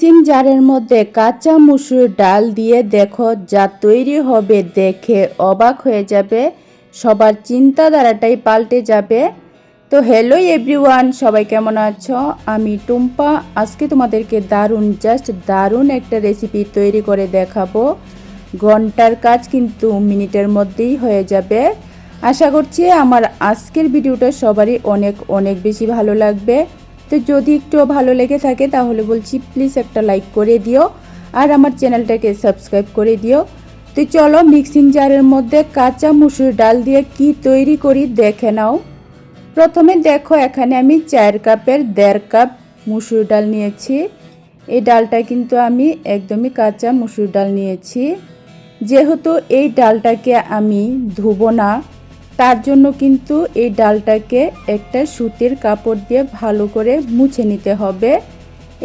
Mixing জারের মধ্যে কাঁচা মসুর ডাল দিয়ে দেখো যা তৈরি হবে, দেখে অবাক হয়ে যাবে, সবার চিন্তাধারাটাই পাল্টে যাবে। তো হ্যালো এভরিওয়ান, সবাই কেমন আছো? আমি টুম্পা। আজকে তোমাদেরকে দারুণ একটা রেসিপি তৈরি করে দেখাবো। ঘন্টার কাজ কিন্তু মিনিটের মধ্যেই হয়ে যাবে। আশা করছি আমার আজকের ভিডিওটা সবারই অনেক বেশি ভালো লাগবে। তো যদি একটু ভালো লেগে থাকে তাহলে বলছি প্লিজ একটা লাইক করে দিও আর আমার চ্যানেলটাকে সাবস্ক্রাইব করে দিও। তো চলো মিক্সিং জারের মধ্যে কাঁচা মসুর ডাল দিয়ে কি তৈরি করি দেখে নাও। প্রথমে দেখো এখানে আমি 4 কাপের 1.5 কাপ মসুর ডাল নিয়েছি। এই ডালটা কিন্তু আমি একদমই কাঁচা মসুর ডাল নিয়েছি। যেহেতু এই ডালটাকে আমি ধুবো না, তার জন্য কিন্তু এই ডালটাকে একটা সুতির কাপড় দিয়ে ভালো করে মুছে নিতে হবে।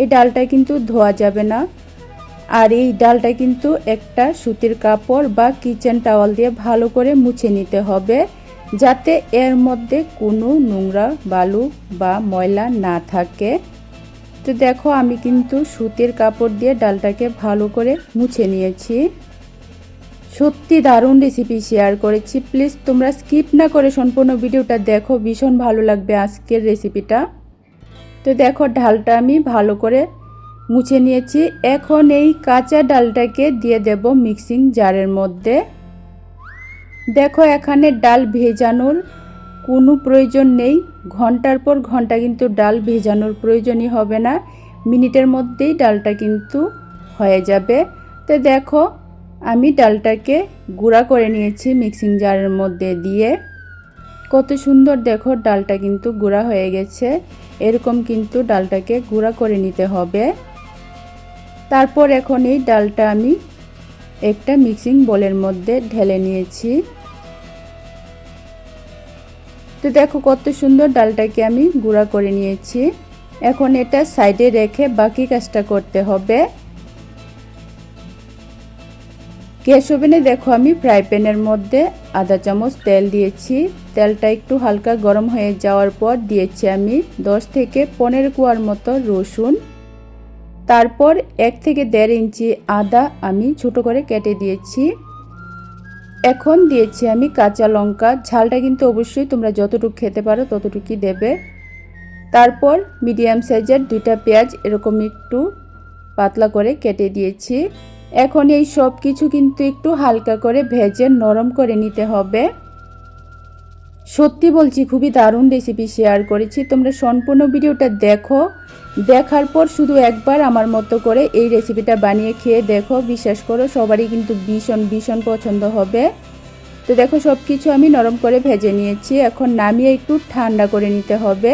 এই ডালটা কিন্তু ধোয়া যাবে না। আর এই ডালটা কিন্তু একটা সুতির কাপড় বা কিচেন টাওয়াল দিয়ে ভালো করে মুছে নিতে হবে, যাতে এর মধ্যে কোনো নোংরা বালু বা ময়লা না থাকে। তো দেখো আমি কিন্তু সুতির কাপড় দিয়ে ডালটাকে ভালো করে মুছে নিয়েছি। সত্যি দারুণ রেসিপি শেয়ার করেছি, প্লিজ তোমরা স্কিপ না করে সম্পূর্ণ ভিডিওটা দেখো, ভীষণ ভালো লাগবে আজকের রেসিপিটা। তো দেখো ডালটা আমি ভালো করে মুছে নিয়েছি। এখন এই কাঁচা ডালটাকে দিয়ে দেব মিক্সিং জারের মধ্যে। দেখো এখানে ডাল ভেজানোর কোনো প্রয়োজন নেই, ঘন্টার পর ঘন্টা কিন্তু ডাল ভেজানোর প্রয়োজনই হবে না, মিনিটের মধ্যেই ডালটা কিন্তু হয়ে যাবে। তো দেখো আমি ডালটাকে গুঁড়া করে নিয়েছি মিক্সিং জারের মধ্যে দিয়ে। কত সুন্দর দেখো ডালটা কিন্তু গুঁড়া হয়ে গেছে। এরকম কিন্তু ডালটাকে গুঁড়া করে নিতে হবে। তারপর এখন এই ডালটা আমি একটা মিক্সিং বোলের মধ্যে ঢেলে নিয়েছি। তো দেখো কত সুন্দর ডালটাকে আমি গুঁড়া করে নিয়েছি। এখন এটা সাইডে রেখে বাকি কাজটা করতে হবে। গ্যাস ওভেনে দেখো আমি ফ্রাই প্যানের মধ্যে আধা চামচ তেল দিয়েছি। তেলটা একটু হালকা গরম হয়ে যাওয়ার পর দিয়েছি আমি 10 থেকে 15 কোয়ার মতো রসুন। তারপর 1 থেকে 1.5 ইঞ্চি আদা আমি ছোট করে কেটে দিয়েছি। এখন দিয়েছি আমি কাঁচা লঙ্কা। ঝালটা কিন্তু অবশ্যই তোমরা যতটুকু খেতে পারো ততটুকুই দেবে। তারপর মিডিয়াম সাইজের 2টা পেঁয়াজ এরকম একটু পাতলা করে কেটে দিয়েছি। এখন এই সব কিছু কিন্তু একটু হালকা করে ভেজে নরম করে নিতে হবে। সত্যি বলছি খুবই দারুণ রেসিপি শেয়ার করেছি, তোমরা সম্পূর্ণ ভিডিওটা দেখো। দেখার পর শুধু একবার আমার মতো করে এই রেসিপিটা বানিয়ে খেয়ে দেখো, বিশ্বাস করো সবারই কিন্তু ভীষণ পছন্দ হবে। তো দেখো সব কিছু আমি নরম করে ভেজে নিয়েছি। এখন নামিয়ে একটু ঠান্ডা করে নিতে হবে।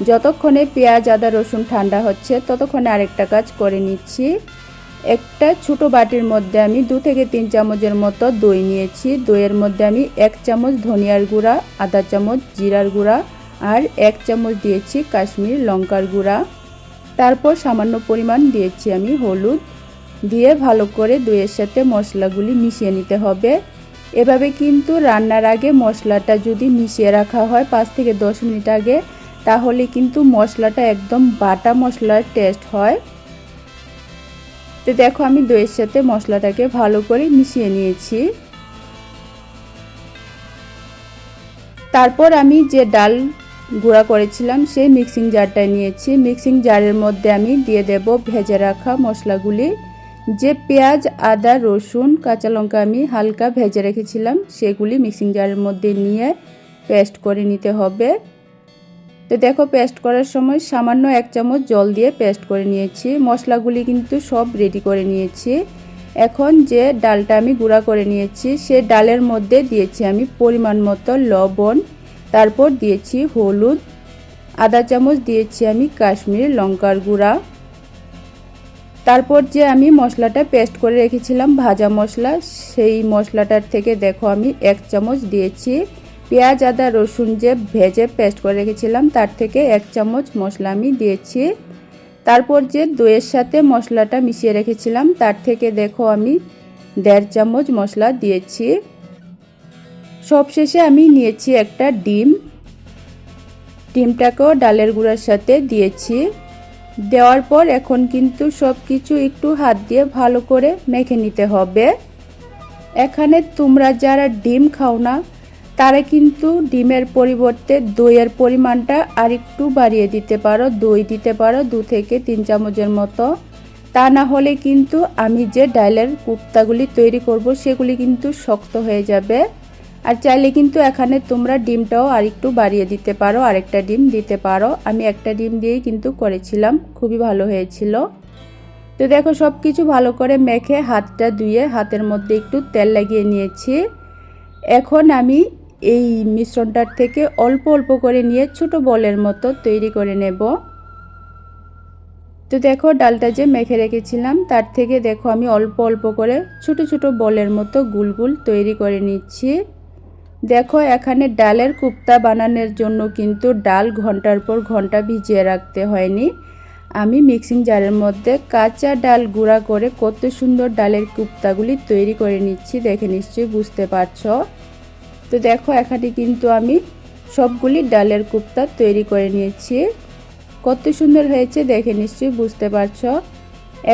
যতক্ষণে পেঁয়াজ আদা রসুন ঠান্ডা হচ্ছে ততক্ষণে আরেকটা কাজ করে নিচ্ছি। একটা ছোট বাটির মধ্যে আমি 2 থেকে 3 চামচের মতো দই নিয়েছি। দইয়ের মধ্যে আমি 1 চামচ ধনিয়ার গুঁড়া, আধা চামচ জিরার গুঁড়া আর 1 চামচ দিয়েছি কাশ্মীরি লঙ্কার গুঁড়া। তারপর সামান্য পরিমাণ দিয়েছি আমি হলুদ। দিয়ে ভালো করে দইয়ের সাথে মশলাগুলি মিশিয়ে নিতে হবে। এভাবে কিন্তু রান্নার আগে মশলাটা যদি মিশিয়ে রাখা হয় 5 থেকে 10 মিনিট আগে, তাহলে কিন্তু মশলাটা একদম বাটা মশলার টেস্ট হয়। তো দেখো আমি দইয়ের সাথে মশলাটাকে ভালো করে মিশিয়ে নিয়েছি। তারপর আমি যে ডাল গুঁড়া করেছিলাম সেই মিক্সিং জারটা নিয়েছি। মিক্সিং জারের মধ্যে আমি দিয়ে দেব ভেজে রাখা মশলাগুলি। যে পেঁয়াজ আদা রসুন কাঁচা লঙ্কা আমি হালকা ভেজে রেখেছিলাম সেগুলি মিক্সিং জারের মধ্যে নিয়ে পেস্ট করে নিতে হবে। তো দেখো পেস্ট করার সময় সামান্য 1 চামচ জল দিয়ে পেস্ট করে নিয়েছি। মশলাগুলি কিন্তু সব রেডি করে নিয়েছি। এখন যে ডালটা আমি গুঁড়া করে নিয়েছি সে ডালের মধ্যে দিয়েছি আমি পরিমাণ মতো লবণ। তারপর দিয়েছি হলুদ, আধা চামচ দিয়েছি আমি কাশ্মীরি লঙ্কার গুঁড়া। তারপর যে আমি মশলাটা পেস্ট করে রেখেছিলাম ভাজা মশলা, সেই মশলাটার থেকে দেখো আমি 1 চামচ দিয়েছি। পেঁয়াজ আদা রসুন যে ভেজে পেস্ট করে রেখেছিলাম তার থেকে 1 চামচ মশলা আমি দিয়েছি। তারপর যে দইয়ের সাথে মশলাটা মিশিয়ে রেখেছিলাম তার থেকে দেখো আমি 1.5 চামচ মশলা দিয়েছি। সবশেষে আমি নিয়েছি একটা ডিমটাকেও ডালের গুঁড়ার সাথে দিয়েছি। দেওয়ার পর এখন কিন্তু সব কিছু একটু হাত দিয়ে ভালো করে মেখে নিতে হবে। এখানে তোমরা যারা ডিম খাও না তারা কিন্তু ডিমের পরিবর্তে দইয়ের পরিমাণটা আরেকটু বাড়িয়ে দিতে পারো, দই দিতে পারো 2 থেকে 3 চামচের মতো। তা না হলে কিন্তু আমি যে ডালের কোপ্তাগুলি তৈরি করব সেগুলি কিন্তু শক্ত হয়ে যাবে। আর চাইলে কিন্তু এখানে তোমরা ডিমটাও আরেকটু বাড়িয়ে দিতে পারো, আরেকটা ডিম দিতে পারো। আমি একটা ডিম দিয়েই কিন্তু করেছিলাম, খুবই ভালো হয়েছিল। তো দেখো সব কিছু ভালো করে মেখে হাতটা ধুয়ে হাতের মধ্যে একটু তেল লাগিয়ে নিয়েছি। এখন আমি এই মিশ্রণটার থেকে অল্প অল্প করে নিয়ে ছোট বলের মতো তৈরি করে নেব। তো দেখো ডালটা যে মেখে রেখেছিলাম তার থেকে দেখো আমি অল্প অল্প করে ছোট ছোট বলের মতো গুল গুল তৈরি করে নিচ্ছি। দেখো এখানে ডালের কোপ্তা বানানোর জন্য কিন্তু ডাল ঘন্টার পর ঘন্টা ভিজিয়ে রাখতে হয়নি। আমি মিক্সিং জারের মধ্যে কাঁচা ডাল গুঁড়া করে কত সুন্দর ডালের কোপ্তাগুলি তৈরি করে নিচ্ছি, দেখে নিশ্চয়ই বুঝতে পারছো। তো দেখো এখানে কিন্তু আমি সবগুলি ডালের কোপ্তা তৈরি করে নিয়েছি, কত সুন্দর হয়েছে দেখে নিশ্চয়ই বুঝতে পারছো।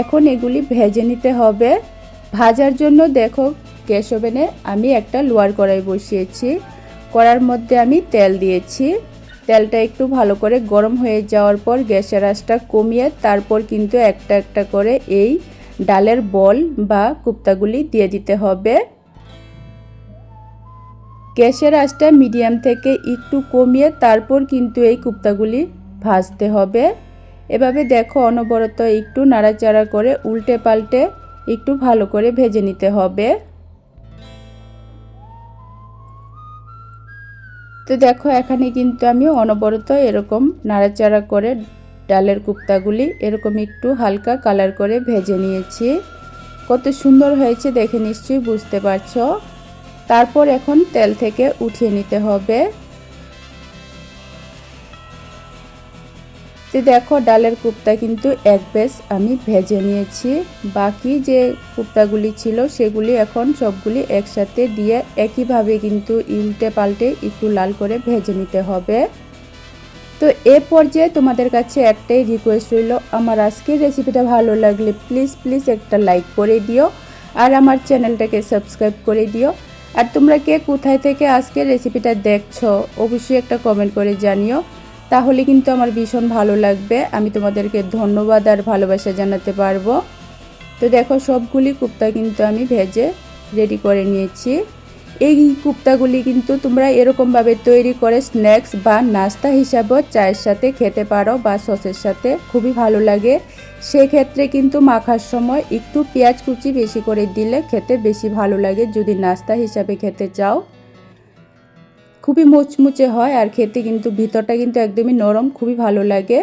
এখন এগুলি ভেজে নিতে হবে। ভাজার জন্য দেখো গ্যাস ওভেনে আমি একটা লোহার কড়াই বসিয়েছি, কড়ার মধ্যে আমি তেল দিয়েছি। তেলটা একটু ভালো করে গরম হয়ে যাওয়ার পর গ্যাসের আঁচটা কমিয়ে তারপর কিন্তু একটা একটা করে এই ডালের বল বা কোপ্তাগুলি দিয়ে দিতে হবে। গ্যাসের আঁচটা মিডিয়াম থেকে একটু কমিয়ে তারপর কিন্তু এই কোপ্তাগুলি ভাজতে হবে। এভাবে দেখো অনবরত একটু নাড়াচাড়া করে উল্টে পাল্টে একটু ভালো করে ভেজে নিতে হবে। তো দেখো এখানে কিন্তু আমি অনবরত এরকম নাড়াচাড়া করে ডালের কোপ্তাগুলি এরকম একটু হালকা কালার করে ভেজে নিয়েছি, কত সুন্দর হয়েছে দেখে নিশ্চয়ই বুঝতে পারছো। তারপর এখন তেল থেকে উঠিয়ে নিতে হবে। তো দেখো ডালের কোপ্তা কিন্তু এক ব্যাচ আমি ভেজে নিয়েছি, বাকি যে কোপ্তাগুলি ছিল সেগুলি এখন সবগুলি একসাথে দিয়ে একইভাবে কিন্তু উল্টে পাল্টে একটু লাল করে ভেজে নিতে হবে। তো এ পর্যায়ে তোমাদের কাছে একটাই রিকোয়েস্ট রইল, আমার আজকের রেসিপিটা ভালো লাগলে প্লিজ একটা লাইক করে দিও আর আমার চ্যানেলটাকে সাবস্ক্রাইব করে দিও। আর তোমরা কে কোথায় থেকে আজকের রেসিপিটা দেখছো অবশ্যই একটা কমেন্ট করে জানিও, তাহলে কিন্তু আমার ভীষণ ভালো লাগবে, আমি তোমাদেরকে ধন্যবাদ আর ভালোবাসা জানাতে পারবো। তো দেখো সবগুলি কোপ্তা কিন্তু আমি ভেজে রেডি করে নিয়েছি। এই কোপ্তাগুলি কিন্তু তোমরা এরকমভাবে তৈরি করে স্ন্যাক্স বা নাস্তা হিসাবেও চায়ের সাথে খেতে পারো বা সসের সাথে, খুবই ভালো লাগে। সেক্ষেত্রে কিন্তু মাখার সময় একটু পেঁয়াজ কুচি বেশি করে দিলে খেতে বেশি ভালো লাগে যদি নাস্তা হিসাবে খেতে চাও। খুবই মুচমুচে হয় আর খেতে কিন্তু ভিতরটা কিন্তু একদমই নরম, খুবই ভালো লাগে।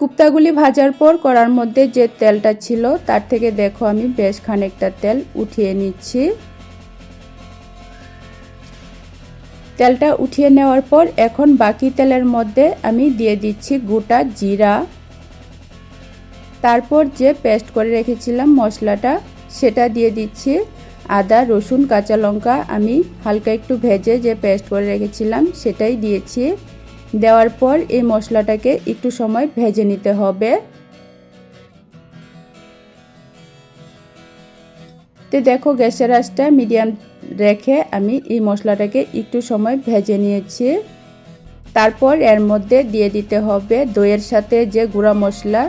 কোপ্তাগুলি ভাজার পর কড়ার মধ্যে যে তেলটা ছিল তার থেকে দেখো আমি বেশ খানিকটা তেল উঠিয়ে নিচ্ছি। তেলটা উঠিয়ে নেওয়ার পর এখন বাকি তেলের মধ্যে আমি দিয়ে দিচ্ছি গোটা জিরা, তারপর যে পেস্ট করে রেখেছিলাম মশলাটা সেটা দিয়ে দিচ্ছি। আদা রসুন কাঁচা লঙ্কা আমি হালকা একটু ভেজে যে পেস্ট করে রেখেছিলাম সেটাই দিয়েছি। দেওয়ার পর এই মশলাটাকে একটু সময় ভেজে নিতে হবে। তো দেখো গ্যাসের আঁচটা মিডিয়াম রেখে আমি এই মশলাটাকে একটু সময় ভেজে নিয়েছি। তারপর এর মধ্যে দিয়ে দিতে হবে দইয়ের সাথে যে গুঁড়া মশলা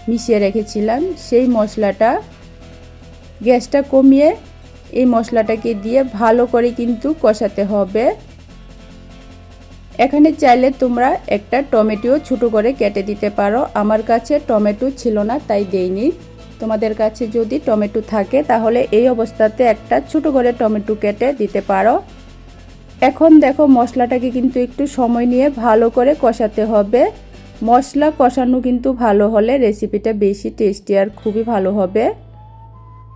মিশিয়ে রেখেছিলাম সেই মশলাটা। গ্যাসটা কমিয়ে এই মশলাটাকে দিয়ে ভালো করে কিন্তু কষাতে হবে। এখানে চাইলে তোমরা একটা টমেটো ছোটো করে কেটে দিতে পারো, আমার কাছে টমেটো ছিল না তাই দেইনি। তোমাদের কাছে যদি টমেটো থাকে তাহলে এই অবস্থাতে একটা ছোটো করে টমেটো কেটে দিতে পারো। এখন দেখো মশলাটাকে কিন্তু একটু সময় নিয়ে ভালো করে কষাতে হবে। মশলা কষানো কিন্তু ভালো হলে রেসিপিটা বেশি টেস্টি আর খুবই ভালো হবে।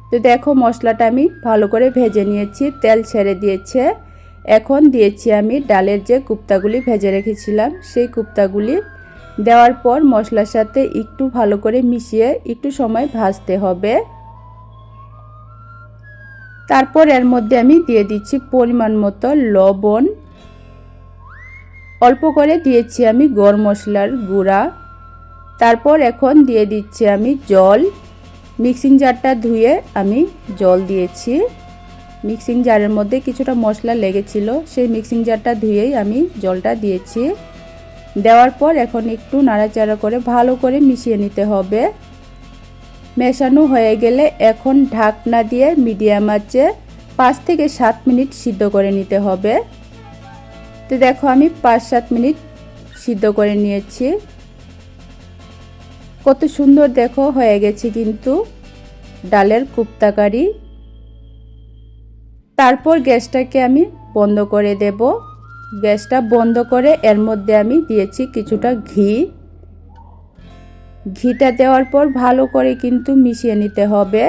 তো দেখো মশলাটা আমি ভালো করে ভেজে নিয়েছি, তেল ছেড়ে দিয়েছে। এখন দিয়েছি আমি ডালের যে কোপ্তাগুলি ভেজে রেখেছিলাম সেই কোপ্তাগুলি দেওয়ার পর মশলার সাথে একটু ভালো করে মিশিয়ে একটু সময় ভাজতে হবে। তারপর এর মধ্যে আমি দিয়ে দিচ্ছি পরিমাণ মতো লবণ, অল্প করে দিয়েছি আমি গরম মশলার গুঁড়া, তারপর এখন দিয়ে দিচ্ছি আমি জল। মিক্সিং জারটা ধুয়ে আমি জল দিয়েছি। মিক্সিং জারের মধ্যে কিছুটা মশলা লেগেছিল, সেই মিক্সিং জারটা ধুয়েই আমি জলটা দিয়েছি। দেওয়ার পর এখন একটু নাড়াচাড়া করে ভালো করে মিশিয়ে নিতে হবে। মেশানো হয়ে গেলে এখন ঢাকনা দিয়ে মিডিয়াম আঁচে 5 থেকে 7 মিনিট সিদ্ধ করে নিতে হবে। তো দেখো আমি 5-7 মিনিট সিদ্ধ করে নিয়েছি। কত সুন্দর দেখো হয়ে গেছে কিন্তু ডালের কোপ্তা কারি। তারপর গ্যাসটাকে আমি বন্ধ করে দেব। গ্যাসটা বন্ধ করে এর মধ্যে আমি দিয়েছি কিছুটা ঘি। ঘিটা দেওয়ার পর ভালো করে কিন্তু মিশিয়ে নিতে হবে।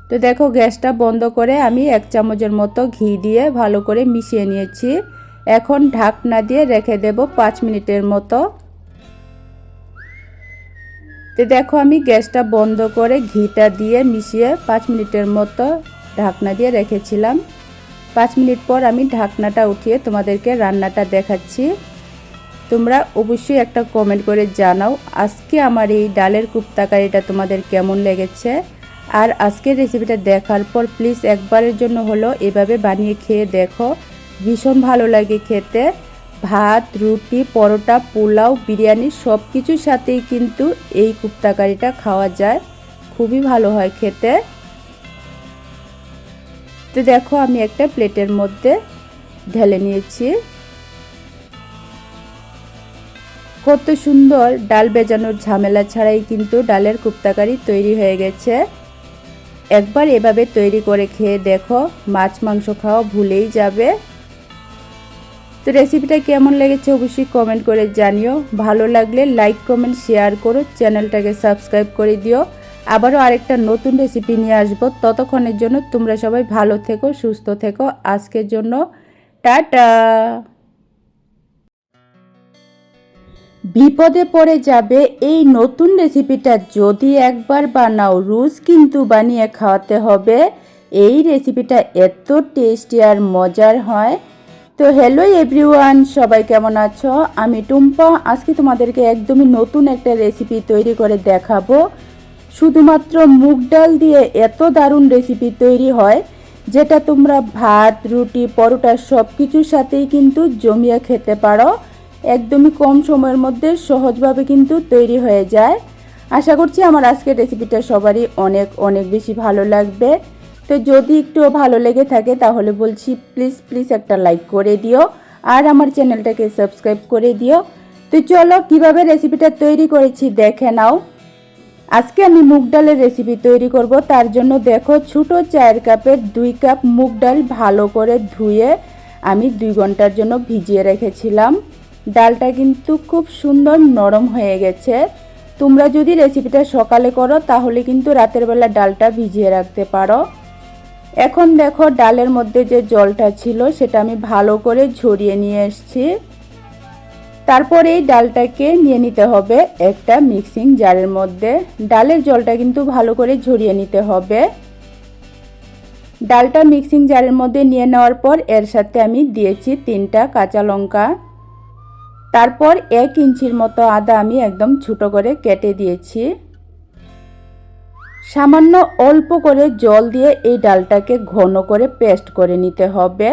তো দেখো গ্যাসটা বন্ধ করে আমি 1 চামচের মতো ঘি দিয়ে ভালো করে মিশিয়ে নিয়েছি। এখন ঢাকনা দিয়ে রেখে দেব 5 মিনিটের মতো। তো দেখো আমি গ্যাসটা বন্ধ করে ঘিটা দিয়ে মিশিয়ে 5 মিনিটের মতো ঢাকনা দিয়ে রেখেছিলাম। 5 মিনিট পর আমি ঢাকনাটা উঠিয়ে তোমাদেরকে রান্নাটা দেখাচ্ছি। তোমরা অবশ্যই একটা কমেন্ট করে জানাও আজকে আমার এই ডালের কোপ্তা কারিটা তোমাদের কেমন লেগেছে। আর আজকের রেসিপিটা দেখার পর প্লিজ একবারের জন্য হলো এভাবে বানিয়ে খেয়ে দেখো, ভীষণ ভালো লাগে খেতে। ভাত, রুটি, পরোটা, পোলাও, বিরিয়ানি সব কিছুর সাথেই কিন্তু এই কোপ্তা কারিটা খাওয়া যায়, খুবই ভালো হয় খেতে। তো দেখো আমি একটা প্লেটের মধ্যে ঢেলে নিয়েছি। কত সুন্দর, ডাল ভেজানোর ঝামেলা ছাড়াই কিন্তু ডালের কোপ্তা কারি তৈরি হয়ে গেছে। একবার এভাবে তৈরি করে খেয়ে দেখো, মাছ মাংস খাওয়া ভুলেই যাবে। তো রেসিপিটা কেমন লেগেছে অবশ্যই কমেন্ট করে জানিও। ভালো লাগলে লাইক, কমেন্ট, শেয়ার করো, চ্যানেলটাকে সাবস্ক্রাইব করে দিও। আবারও আরেকটা নতুন রেসিপি নিয়ে আসবো। ততক্ষণের জন্য তোমরা সবাই ভালো থেকো, সুস্থ থেকো। আজকের জন্য টাটা। বিপদে পড়ে যাবে এই নতুন রেসিপিটা যদি একবার বানাও, রোজ কিন্তু বানিয়ে খাওয়াতে হবে। এই রেসিপিটা এত টেস্টি আর মজার হয়। তো হ্যালো এভরিওয়ান, সবাই কেমন আছো? আমি টুম্পা। আজকে তোমাদেরকে একদমই নতুন একটা রেসিপি তৈরি করে দেখাবো। শুধুমাত্র মুগ ডাল দিয়ে এত দারুণ রেসিপি তৈরি হয়, যেটা তোমরা ভাত, রুটি, পরোটা সব কিছুর সাথেই কিন্তু জমিয়ে খেতে পারো। একদমই কম সময়ের মধ্যে সহজভাবে কিন্তু তৈরি হয়ে যায়। আশা করছি আমার আজকের রেসিপিটা সবারই অনেক অনেক বেশি ভালো লাগবে। তো যদি একটু ভালো লেগে থাকে তাহলে বলছি প্লিজ প্লিজ একটা লাইক করে দিও আর আমার চ্যানেলটাকে সাবস্ক্রাইব করে দিও। তো চলো কিভাবে রেসিপিটা তৈরি করেছি দেখে নাও। আজকে আমি মুগ ডালের রেসিপি তৈরি করব। তার জন্য দেখো ছোট চায়ের কাপের 2 কাপ মুগ ডাল ভালো করে ধুয়ে আমি 2 ঘন্টার জন্য ভিজিয়ে রেখেছিলাম। ডালটা কিন্তু খুব সুন্দর নরম হয়ে গেছে। তোমরা যদি রেসিপিটা সকালে করো তাহলে কিন্তু রাতের বেলা ডালটা ভিজিয়ে রাখতে পারো। এখন দেখো ডালের মধ্যে যে জলটা ছিল সেটা আমি ভালো করে ঝরিয়ে নিয়ে এসেছি। তারপর এই ডালটাকে নিয়ে নিতে হবে একটা মিক্সিং জারের মধ্যে। ডালের জলটা কিন্তু ভালো করে ঝরিয়ে নিতে হবে। ডালটা মিক্সিং জারের মধ্যে নিয়ে নেওয়ার পর এর সাথে আমি দিয়েছি 3টা কাঁচা লঙ্কা। তারপর 1 ইঞ্চির মতো আদা আমি একদম ছোট করে কেটে দিয়েছি। সামান্য অল্প করে জল দিয়ে এই ডালটাকে ঘন করে পেস্ট করে নিতে হবে।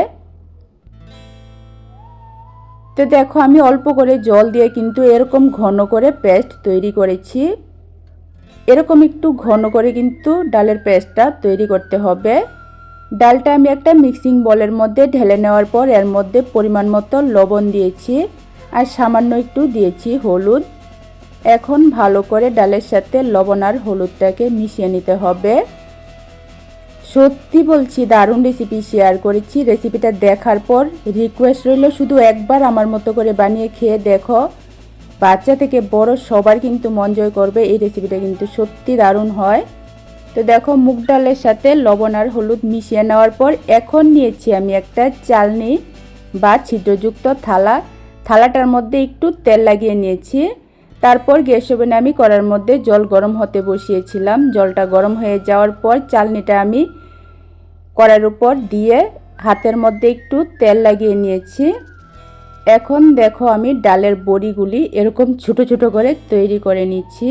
তো দেখো আমি অল্প করে জল দিয়ে কিন্তু এরকম ঘন করে পেস্ট তৈরি করেছি। এরকম একটু ঘন করে কিন্তু ডালের পেস্টটা তৈরি করতে হবে। ডালটা আমি একটা মিক্সিং বোলের মধ্যে ঢেলে নেওয়ার পর এর মধ্যে পরিমাণ মতো লবণ দিয়েছি আর সামান্য একটু দিয়েছি হলুদ। এখন ভালো করে ডালের সাথে লবণ আর হলুদটাকে মিশিয়ে নিতে হবে। সত্যি বলছি দারুণ রেসিপি শেয়ার করেছি। রেসিপিটা দেখার পর রিকোয়েস্ট রইল শুধু একবার আমার মতো করে বানিয়ে খেয়ে দেখো, বাচ্চা থেকে বড় সবার কিন্তু মন জয় করবে। এই রেসিপিটা কিন্তু সত্যি দারুণ হয়। তো দেখো মুগ ডালের সাথে লবণ আর হলুদ মিশিয়ে নেওয়ার পর এখন নিয়েছি আমি একটা চালনি বা ছিদ্রযুক্ত থালাটার মধ্যে একটু তেল লাগিয়ে নিয়েছি। তারপর গ্যাস ওভেনে আমি কড়ার মধ্যে জল গরম হতে বসিয়েছিলাম। জলটা গরম হয়ে যাওয়ার পর চালনিটা আমি কড়ার উপর দিয়ে হাতের মধ্যে একটু তেল লাগিয়ে নিয়েছি। এখন দেখো আমি ডালের বড়িগুলি এরকম ছোট ছোট করে তৈরি করে নিচ্ছি।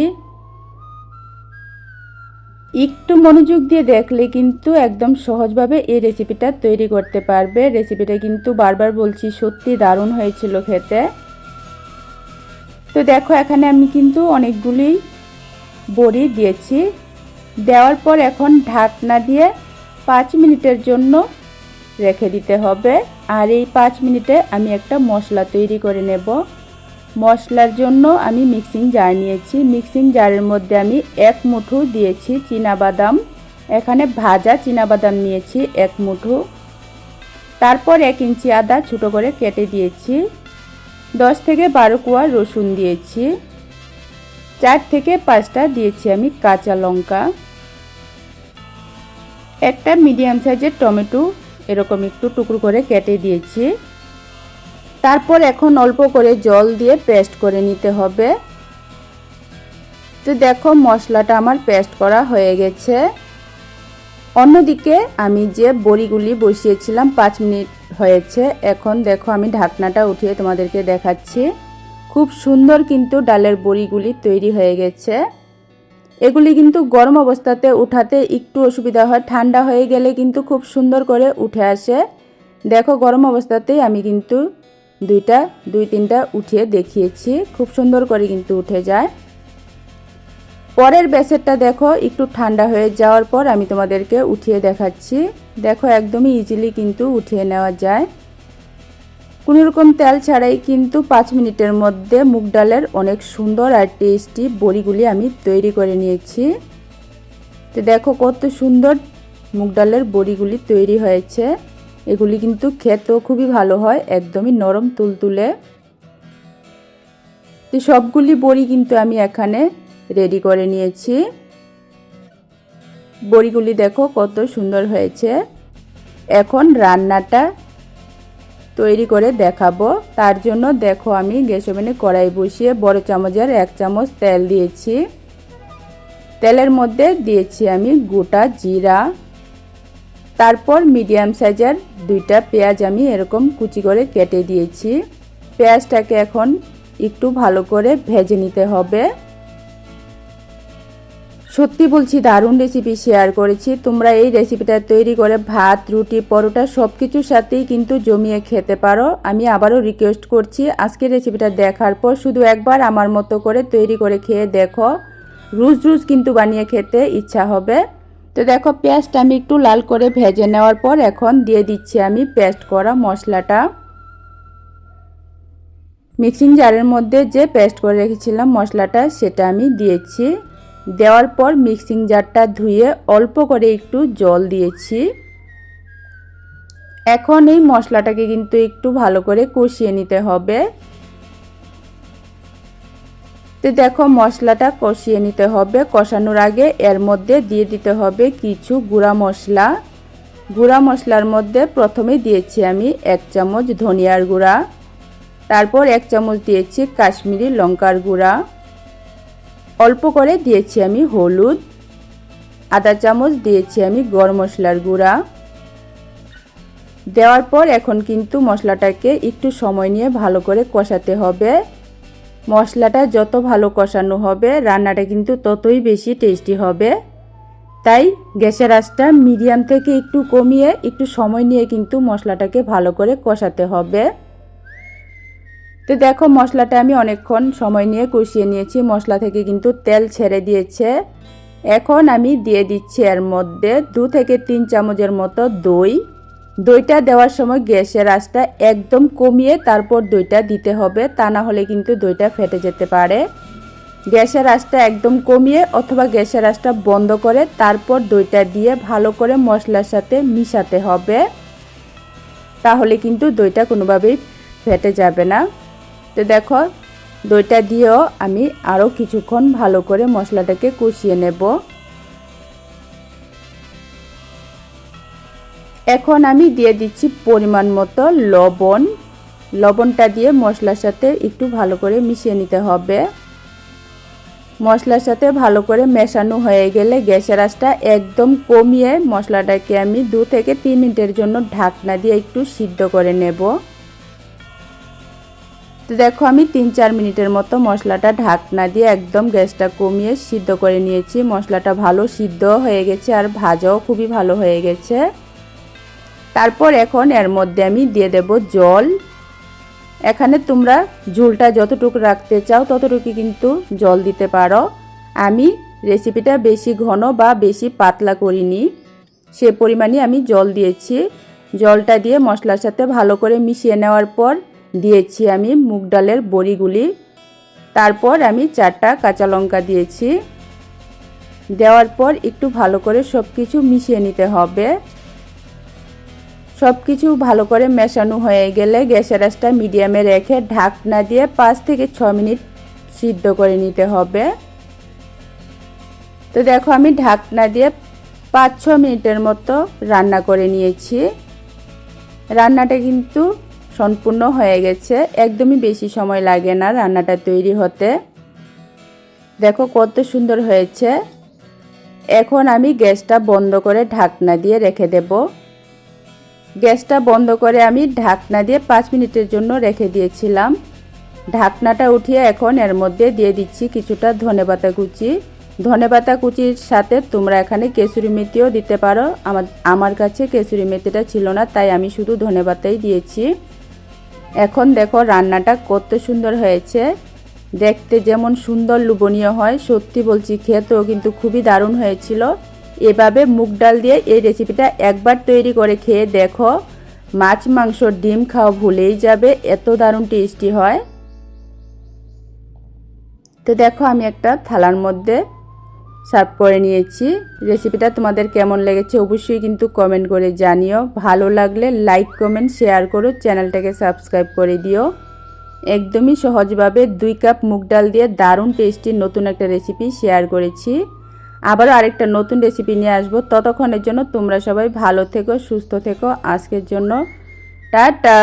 একটু মনোযোগ দিয়ে দেখলে কিন্তু একদম সহজভাবে এই রেসিপিটা তৈরি করতে পারবে। রেসিপিটা কিন্তু বারবার বলছি সত্যি দারুণ হয়েছিল খেতে। তো দেখো এখানে আমি কিন্তু অনেকগুলি বড়ি দিয়েছি। দেওয়ার পর এখন ঢাকনা দিয়ে 5 মিনিটের জন্য রেখে দিতে হবে। আর এই 5 মিনিটে আমি একটা মশলা তৈরি করে নেব। মশলার জন্য আমি মিক্সিং জার নিয়েছি। মিক্সিং জারের মধ্যে আমি 1 মুঠো দিয়েছি চীনাবাদাম। এখানে ভাজা চীনাবাদাম নিয়েছি 1 মুঠো। তারপর 1 ইঞ্চি আদা ছোটো করে কেটে দিয়েছি। 10 থেকে 12 কোয়া রসুন দিয়েছি। 4 থেকে 5টা দিয়েছি আমি কাঁচা লঙ্কা। একটা মিডিয়াম সাইজের টমেটো এরকম একটু টুকরো করে কেটে দিয়েছি। তারপর এখন অল্প করে জল দিয়ে পেস্ট করে নিতে হবে। তো দেখো মশলাটা আমার পেস্ট করা হয়ে গেছে। অন্যদিকে আমি যে বড়িগুলি বসিয়েছিলাম 5 মিনিট হয়েছে। এখন দেখো আমি ঢাকনাটা উঠিয়ে তোমাদেরকে দেখাচ্ছি। খুব সুন্দর কিন্তু ডালের বড়িগুলি তৈরি হয়ে গেছে। এগুলি কিন্তু গরম অবস্থাতে উঠাতে একটু অসুবিধা হয়, ঠান্ডা হয়ে গেলে কিন্তু খুব সুন্দর করে উঠে আসে। দেখো গরম অবস্থাতেই আমি কিন্তু 2-3টা উঠিয়ে দেখিয়েছি, খুব সুন্দর করে কিন্তু উঠে যায়। পরের ব্যাচেরটা দেখো একটু ঠান্ডা হয়ে যাওয়ার পর আমি তোমাদেরকে উঠিয়ে দেখাচ্ছি। দেখো একদমই ইজিলি কিন্তু উঠিয়ে নেওয়া যায়, কোনো রকম তেল ছাড়াই কিন্তু 5 মিনিটের মধ্যে মুগ ডালের অনেক সুন্দর আর টেস্টি বড়িগুলি আমি তৈরি করে নিয়েছি। তো দেখো কত সুন্দর মুগ ডালের বড়িগুলি তৈরি হয়েছে। এগুলি কিন্তু খেতেও খুবই ভালো হয়, একদমই নরম তুলতুলে। তো সবগুলি বড়ি কিন্তু আমি এখানে রেডি করে নিয়েছি। বড়িগুলি দেখো কত সুন্দর হয়েছে। এখন রান্নাটা তৈরি করে দেখাবো। তার জন্য দেখো আমি গ্যাস ওভেনে কড়াই বসিয়ে বড় চামচের 1 চামচ তেল দিয়েছি। তেলের মধ্যে দিয়েছি আমি গোটা জিরা। তারপর মিডিয়াম সাইজের 2টা পেঁয়াজ আমি এরকম কুচি করে কেটে দিয়েছি। পেঁয়াজটাকে এখন একটু ভালো করে ভেজে নিতে হবে। সত্যি বলছি দারুণ রেসিপি শেয়ার করেছি। তোমরা এই রেসিপিটা তৈরি করে ভাত, রুটি, পরোটা সব কিছুর সাথেই কিন্তু জমিয়ে খেতে পারো। আমি আবারও রিকোয়েস্ট করছি, আজকের রেসিপিটা দেখার পর শুধু একবার আমার মতো করে তৈরি করে খেয়ে দেখো, রোজ রোজ কিন্তু বানিয়ে খেতে ইচ্ছা হবে। তো দেখো পেঁয়াজটা আমি একটু লাল করে ভেজে নেওয়ার পর এখন দিয়ে দিচ্ছি আমি পেস্ট করা মশলাটা। মিক্সিং জারের মধ্যে যে পেস্ট করে রেখেছিলাম মশলাটা সেটা আমি দিয়েছি। দেওয়ার পর মিক্সিং জারটা ধুয়ে অল্প করে একটু জল দিয়েছি। এখন এই মশলাটাকে কিন্তু একটু ভালো করে কষিয়ে নিতে হবে। তো দেখো মশলাটা কষিয়ে নিতে হবে। কষানোর আগে এর মধ্যে দিয়ে দিতে হবে কিছু গুঁড়া মশলা। গুঁড়া মশলার মধ্যে প্রথমে দিয়েছি আমি 1 চামচ ধনিয়ার গুঁড়া। তারপর 1 চামচ দিয়েছি কাশ্মীরি লঙ্কার গুঁড়া। অল্প করে দিয়েছি আমি হলুদ। আধা চামচ দিয়েছি আমি গরম মশলার গুঁড়া। দেওয়ার পর এখন কিন্তু মশলাটাকে একটু সময় নিয়ে ভালো করে কষাতে হবে। মশলাটা যত ভালো কষানো হবে রান্নাটা কিন্তু ততই বেশি টেস্টি হবে। তাই গ্যাসের আঁচটা মিডিয়াম থেকে একটু কমিয়ে একটু সময় নিয়ে কিন্তু মশলাটাকে ভালো করে কষাতে হবে। তো দেখো মশলাটা আমি অনেকক্ষণ সময় নিয়ে কষিয়ে নিয়েছি। মশলা থেকে কিন্তু তেল ছেড়ে দিয়েছে। এখন আমি দিয়ে দিচ্ছি এর মধ্যে 2 থেকে 3 চামচের মতো দই। দইটা দেওয়ার সময় গ্যাসের আঁচটা একদম কমিয়ে তারপর দইটা দিতে হবে, তা না হলে কিন্তু দইটা ফেটে যেতে পারে। গ্যাসের আঁচটা একদম কমিয়ে অথবা গ্যাসের আঁচটা বন্ধ করে তারপর দইটা দিয়ে ভালো করে মশলার সাথে মিশাতে হবে, তাহলে কিন্তু দইটা কোনোভাবেই ফেটে যাবে না। তো দেখো দইটা দিয়েও আমি আরও কিছুক্ষণ ভালো করে মশলাটাকে কষিয়ে নেব। এখন আমি দিয়ে দিচ্ছি পরিমাণ মতো লবণ। লবণটা দিয়ে মশলার সাথে একটু ভালো করে মিশিয়ে নিতে হবে। মশলার সাথে ভালো করে মেশানো হয়ে গেলে গ্যাসের আঁচটা একদম কমিয়ে মশলাটাকে আমি 2 থেকে 3 মিনিটের জন্য ঢাকনা দিয়ে একটু সিদ্ধ করে নেব। তো দেখো আমি 3-4 মিনিটের মতো মশলাটা ঢাকনা দিয়ে একদম গ্যাসটা কমিয়ে সিদ্ধ করে নিয়েছি। মশলাটা ভালো সিদ্ধ হয়ে গেছে আর ভাজাও খুবই ভালো হয়ে গেছে। তারপর এখন এর মধ্যে আমি দিয়ে দেব জল। এখানে তোমরা ঝোলটা যতটুকু রাখতে চাও ততটুকু কিন্তু জল দিতে পারো। আমি রেসিপিটা বেশি ঘন বা বেশি পাতলা করিনি, সে পরিমাণে আমি জল দিয়েছি। জলটা দিয়ে মশলার সাথে ভালো করে মিশিয়ে নেওয়ার পর দিয়েছি আমি মুগ ডালের বড়িগুলি। তারপর আমি 4টা কাঁচা লঙ্কা দিয়েছি। দেওয়ার পর একটু ভালো করে সব কিছু মিশিয়ে নিতে হবে। সব কিছু ভালো করে মেশানো হয়ে গেলে গ্যাসের আঁচটা মিডিয়ামে রেখে ঢাকনা দিয়ে 5 থেকে 6 মিনিট সিদ্ধ করে নিতে হবে। তো দেখো আমি ঢাকনা দিয়ে 5-6 মিনিটের মতো রান্না করে নিয়েছি। রান্নাটা কিন্তু সম্পূর্ণ হয়ে গেছে, একদমই বেশি সময় লাগে না রান্নাটা তৈরি হতে। দেখো কত সুন্দর হয়েছে। এখন আমি গ্যাসটা বন্ধ করে ঢাকনা দিয়ে রেখে দেব। গ্যাসটা বন্ধ করে আমি ঢাকনা দিয়ে 5 মিনিটের জন্য রেখে দিয়েছিলাম। ঢাকনাটা উঠিয়ে এখন এর মধ্যে দিয়ে দিচ্ছি কিছুটা ধনেপাতা কুচি। ধনেপাতা কুচির সাথে তোমরা এখানে কেসুরি মেথিও দিতে পারো। আমার কাছে কেসুরি মেথিটা ছিল না, তাই আমি শুধু ধনেপাতাই দিয়েছি। এখন দেখো রান্নাটা কত সুন্দর হয়েছে। দেখতে যেমন সুন্দর লোভনীয় হয়, সত্যি বলছি খেতেও কিন্তু খুবই দারুণ হয়েছিল। এভাবে মুগ ডাল দিয়ে এই রেসিপিটা একবার তৈরি করে খেয়ে দেখো, মাছ মাংস ডিম খাওয়া ভুলেই যাবে, এত দারুণ টেস্টি হয়। তো দেখো আমি একটা থালার মধ্যে সার্ভ করে নিয়েছি। রেসিপিটা তোমাদের কেমন লেগেছে অবশ্যই কিন্তু কমেন্ট করে জানিও। ভালো লাগলে লাইক কমেন্ট শেয়ার করো, চ্যানেলটাকে সাবস্ক্রাইব করে দিও। একদমই সহজভাবে 2 কাপ মুগ ডাল দিয়ে দারুণ টেস্টি নতুন একটা রেসিপি শেয়ার করেছি। আবারও আরেকটা নতুন রেসিপি নিয়ে আসবো। ততক্ষণের জন্য তোমরা সবাই ভালো থেকো, সুস্থ থেকো। আজকের জন্য টাটা।